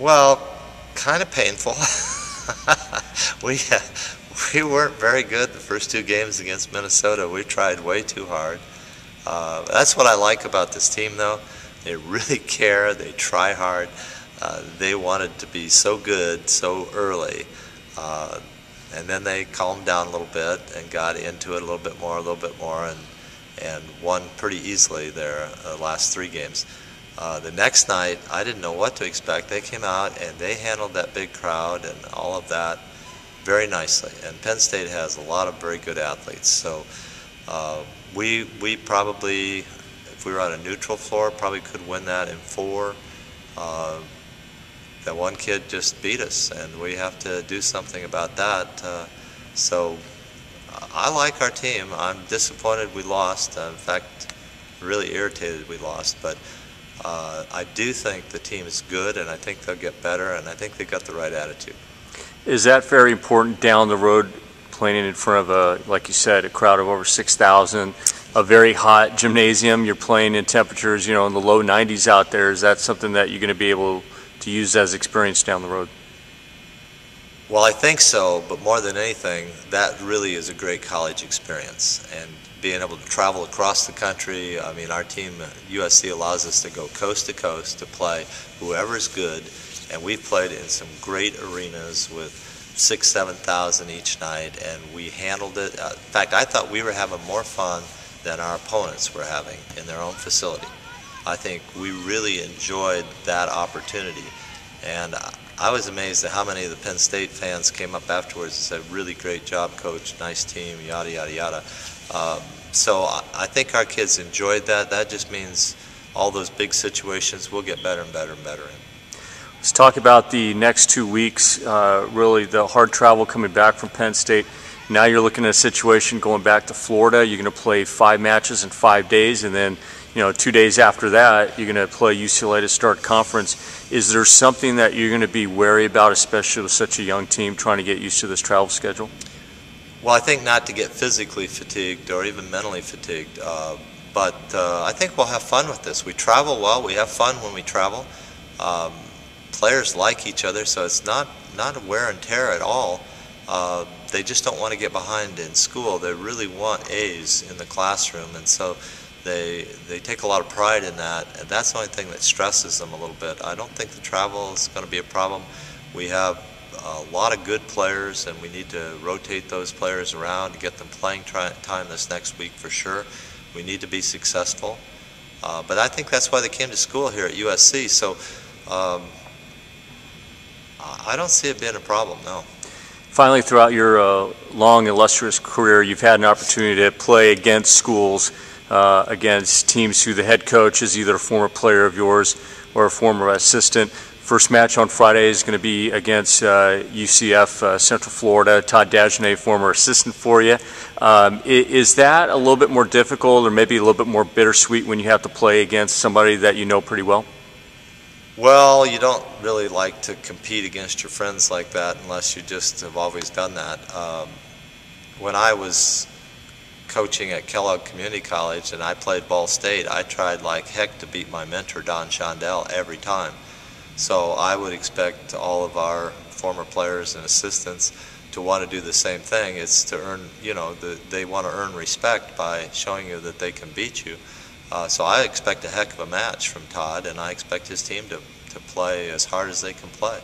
Well, kind of painful. We weren't very good the first two games against Minnesota. We tried way too hard. That's what I like about this team, though. They really care. They try hard. They wanted to be so good so early. And then they calmed down a little bit and got into it a little bit more, and won pretty easily their last three games. The next night, I didn't know what to expect. They came out and they handled that big crowd and all of that very nicely. And Penn State has a lot of very good athletes. So we probably, if we were on a neutral floor, probably could win that in four. That one kid just beat us, and we have to do something about that. So I like our team. I'm disappointed we lost. In fact, really irritated we lost. But I do think the team is good, and I think they'll get better, and I think they've got the right attitude. Is that very important down the road, playing in front of like you said, a crowd of over 6,000, a very hot gymnasium? You're playing in temperatures, in the low 90s out there. Is that something that you're going to be able to use as experience down the road? Well, I think so, but more than anything, that really is a great college experience. And being able to travel across the country, I mean, our team, USC, allows us to go coast to coast to play whoever's good. And we've played in some great arenas with 6,000, 7,000 each night, and we handled it. In fact, I thought we were having more fun than our opponents were having in their own facility. I think we really enjoyed that opportunity, and I was amazed at how many of the Penn State fans came up afterwards and said, really great job, coach, nice team, yada, yada, yada. So I think our kids enjoyed that. That just means all those big situations we'll get better and better and better in. Let's talk about the next 2 weeks, really the hard travel coming back from Penn State. Now you're looking at a situation going back to Florida. You're going to play 5 matches in 5 days, and then 2 days after that, you're going to play UCLA to start conference. Is there something that you're going to be wary about, especially with such a young team trying to get used to this travel schedule? Well, I think not to get physically fatigued or even mentally fatigued, but I think we'll have fun with this. We travel well. We have fun when we travel. Players like each other, so it's not a wear and tear at all. They just don't want to get behind in school. They really want A's in the classroom, and so they take a lot of pride in that, and that's the only thing that stresses them a little bit. I don't think the travel is going to be a problem. We have a lot of good players, and we need to rotate those players around to get them playing time this next week for sure. We need to be successful, but I think that's why they came to school here at USC, so I don't see it being a problem, no. Finally, throughout your long, illustrious career, you've had an opportunity to play against schools, against teams who the head coach is either a former player of yours or a former assistant. First match on Friday is going to be against UCF, Central Florida. Todd Dagenais, former assistant for you. Is that a little bit more difficult or maybe a little bit more bittersweet when you have to play against somebody that you know pretty well? Well, you don't really like to compete against your friends like that unless you just have always done that. When I was coaching at Kellogg Community College and I played Ball State, I tried like heck to beat my mentor, Don Shondell, every time. So I would expect all of our former players and assistants to want to do the same thing. It's to earn, they want to earn respect by showing you that they can beat you. So I expect a heck of a match from Todd, and I expect his team to play as hard as they can play.